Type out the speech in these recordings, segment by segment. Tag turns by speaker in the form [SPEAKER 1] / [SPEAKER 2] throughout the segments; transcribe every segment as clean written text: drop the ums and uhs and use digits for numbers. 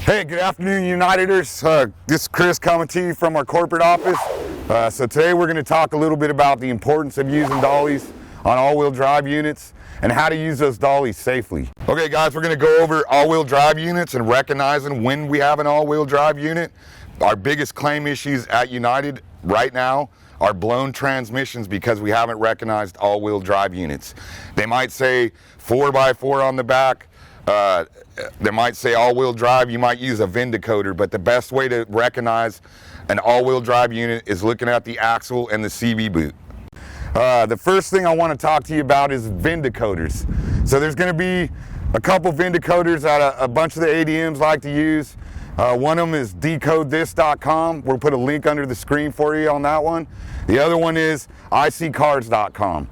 [SPEAKER 1] Hey, good afternoon, Uniteders. This is Chris coming to you from our corporate office. So today we're going to talk a little bit about the importance of using dollies on all-wheel drive units and how to use those dollies safely. Okay guys, we're going to go over all-wheel drive units and recognizing when we have an all-wheel drive unit. Our biggest claim issues at United right now are blown transmissions because we haven't recognized all-wheel drive units. They might say 4x4 on the back. They might say all-wheel drive. You might use a VIN decoder, but the best way to recognize an all-wheel drive unit is looking at the axle and the CV boot. The first thing I want to talk to you about is VIN decoders. So there's going to be a couple VIN decoders that a bunch of the ADMs like to use. One of them is decodethis.com. We'll put a link under the screen for you on that one. The other one is iccars.com.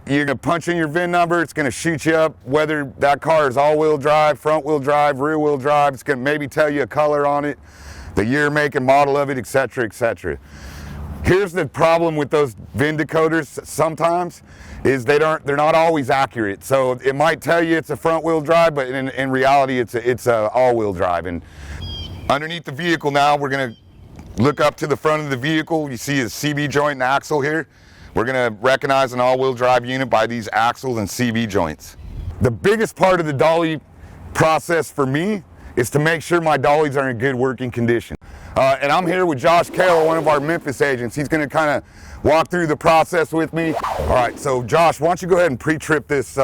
[SPEAKER 1] You're going to punch in your VIN number. It's going to shoot you up whether that car is all-wheel drive, front-wheel drive, rear-wheel drive. It's going to maybe tell you a color on it, the year, make, and model of it, etc., etc. Here's the problem with those VIN decoders sometimes is they're not always accurate. So it might tell you it's a front-wheel drive, but in reality it's a all-wheel drive. And underneath the vehicle now, we're going to look up to the front of the vehicle. You see a CV joint and axle here. We're going to recognize an all-wheel drive unit by these axles and CV joints. The biggest part of the dolly process for me is to make sure my dollies are in good working condition. And I'm here with Josh Kaler, one of our Memphis agents. He's going to kind of walk through the process with me. All right, so Josh, why don't you go ahead and pre-trip this,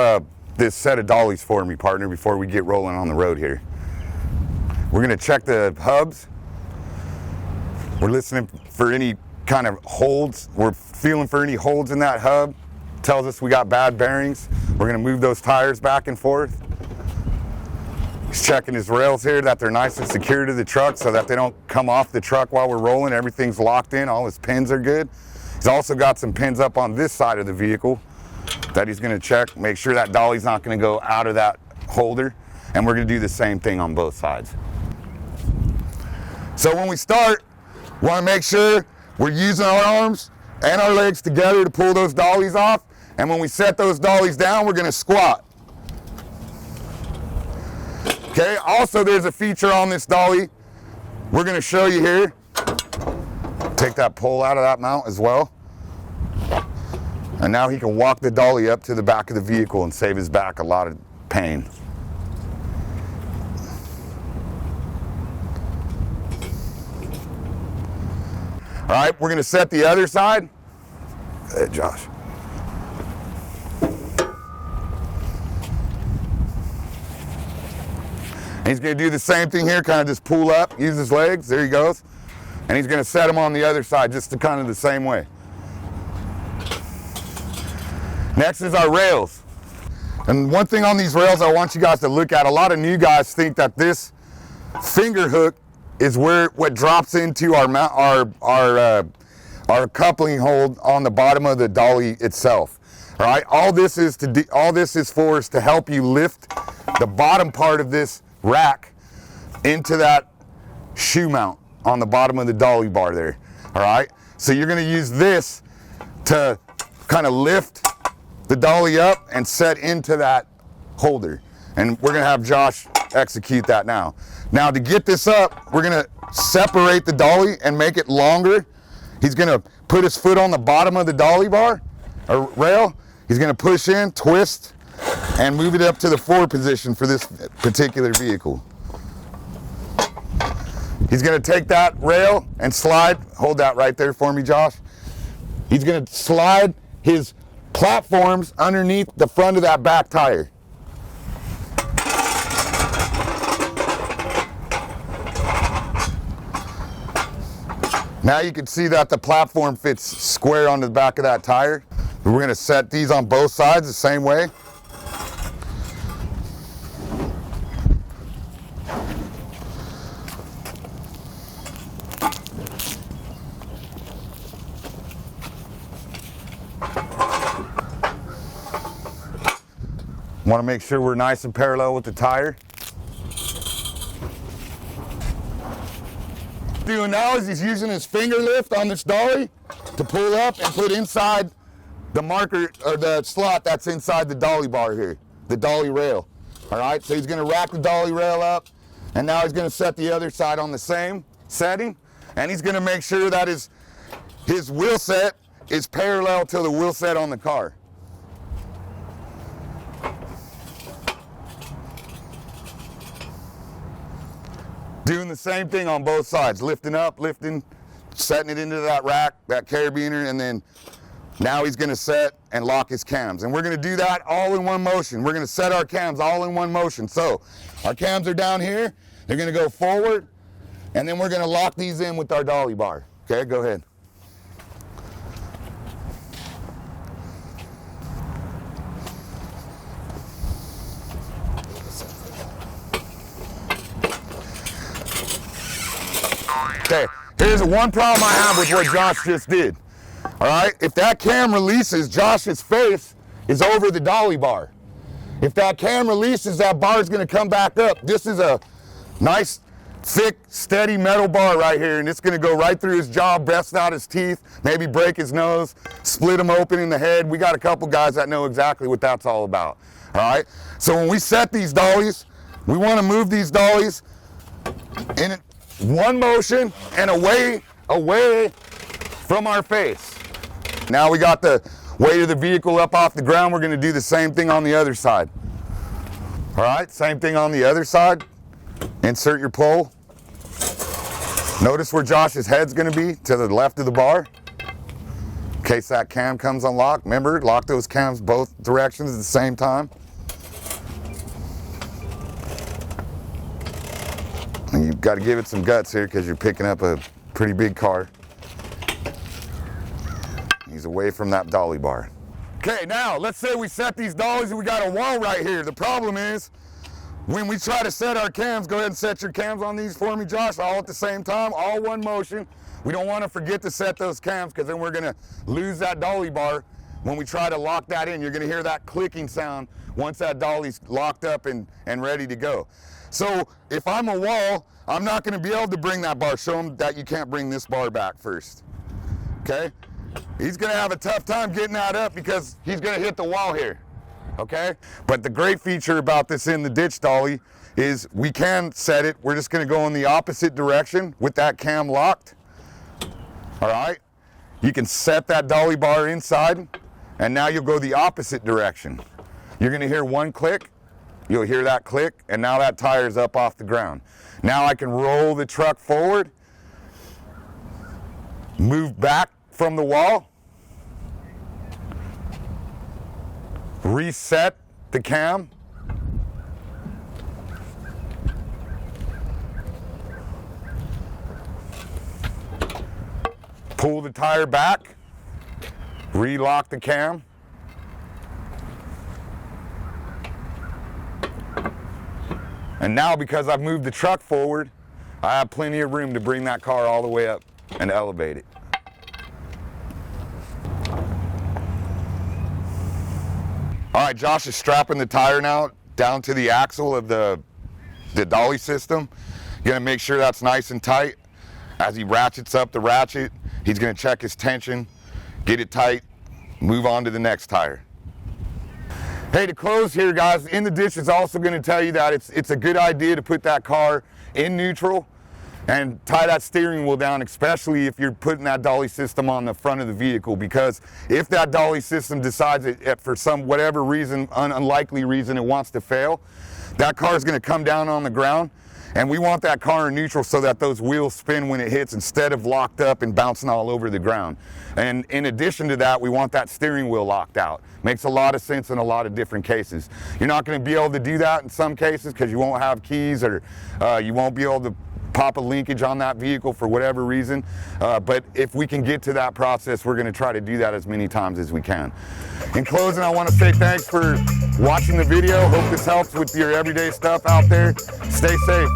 [SPEAKER 1] this set of dollies for me, partner, before we get rolling on the road here. We're going to check the hubs. We're listening for any kind of holds. We're feeling for any holds in that hub. Tells us we got bad bearings. We're going to move those tires back and forth. He's checking his rails here that they're nice and secure to the truck so that they don't come off the truck while we're rolling. Everything's locked in. All his pins are good. He's also got some pins up on this side of the vehicle that he's going to check. Make sure that dolly's not going to go out of that holder. And we're going to do the same thing on both sides. So when we start, we want to make sure we're using our arms and our legs together to pull those dollies off. And when we set those dollies down, we're going to squat. Okay, also there's a feature on this dolly we're going to show you here. Take that pole out of that mount as well. And now he can walk the dolly up to the back of the vehicle and save his back a lot of pain. All right, we're going to set the other side. Hey, Josh. And he's going to do the same thing here, kind of just pull up, use his legs. There he goes. And he's going to set them on the other side, just to kind of the same way. Next is our rails. And one thing on these rails I want you guys to look at, a lot of new guys think that this finger hook is what drops into our coupling hold on the bottom of the dolly itself. All right, all this is for is to help you lift the bottom part of this rack into that shoe mount on the bottom of the dolly bar there. All right, so you're going to use this to kind of lift the dolly up and set into that holder, and we're going to have Josh execute that now. Now to get this up, we're going to separate the dolly and make it longer. He's going to put his foot on the bottom of the dolly bar or rail. He's going to push in, twist, and move it up to the 4 position for this particular vehicle. He's going to take that rail and slide. Hold that right there for me, Josh. He's going to slide his platforms underneath the front of that back tire. Now you can see that the platform fits square onto the back of that tire. We're going to set these on both sides the same way. Want to make sure we're nice and parallel with the tire. Doing now is he's using his finger lift on this dolly to pull up and put inside the marker or the slot that's inside the dolly bar here, the dolly rail. All right, so he's going to rack the dolly rail up, And now he's going to set the other side on the same setting, and he's going to make sure that his wheel set is parallel to the wheel set on the car. Doing the same thing on both sides, lifting up, lifting, setting it into that rack, that carabiner, and then now he's going to set and lock his cams. And we're going to do that all in one motion. We're going to set our cams all in one motion. So our cams are down here, they're going to go forward, and then we're going to lock these in with our dolly bar. Okay, go ahead. Okay, here's one problem I have with what Josh just did. All right, if that cam releases, Josh's face is over the dolly bar. If that cam releases, that bar is going to come back up. This is a nice, thick, steady metal bar right here, and it's going to go right through his jaw, bust out his teeth, maybe break his nose, split him open in the head. We got a couple guys that know exactly what that's all about. All right, so when we set these dollies, we want to move these dollies in one motion and away from our face. Now we got the weight of the vehicle up off the ground. We're going to do the same thing on the other side. All right, same thing on the other side. Insert your pole. Notice where Josh's head's going to be, to the left of the bar. In case that cam comes unlocked, remember, lock those cams both directions at the same time. And you've got to give it some guts here because you're picking up a pretty big car. He's away from that dolly bar. Okay, now let's say we set these dollies and we got a wall right here. The problem is when we try to set our cams, go ahead and set your cams on these for me, Josh, all at the same time, all one motion. We don't want to forget to set those cams because then we're going to lose that dolly bar. When we try to lock that in, you're going to hear that clicking sound once that dolly's locked up and ready to go. So if I'm a wall, I'm not going to be able to bring that bar. Show him that you can't bring this bar back first. Okay? He's going to have a tough time getting that up because he's going to hit the wall here. Okay? But the great feature about this in the ditch dolly is we can set it. We're just going to go in the opposite direction with that cam locked. All right? You can set that dolly bar inside, and now you'll go the opposite direction. You're going to hear one click. You'll hear that click, and now that tire's up off the ground. Now I can roll the truck forward, move back from the wall, reset the cam, pull the tire back, relock the cam, and now because I've moved the truck forward, I have plenty of room to bring that car all the way up and elevate it. All right, Josh is strapping the tire now down to the axle of the dolly system. Gonna make sure that's nice and tight. As he ratchets up the ratchet, he's gonna check his tension, get it tight, move on to the next tire. Hey, to close here, guys, in the ditch is also going to tell you that it's a good idea to put that car in neutral and tie that steering wheel down, especially if you're putting that dolly system on the front of the vehicle, because if that dolly system decides it for some whatever reason, unlikely reason, it wants to fail, that car is going to come down on the ground, and we want that car in neutral so that those wheels spin when it hits instead of locked up and bouncing all over the ground. And in addition to that, we want that steering wheel locked out. Makes a lot of sense in a lot of different cases. You're not going to be able to do that in some cases because you won't have keys, or you won't be able to pop a linkage on that vehicle for whatever reason. But if we can get to that process, we're going to try to do that as many times as we can. In closing, I want to say thanks for watching the video. Hope this helps with your everyday stuff out there. Stay safe.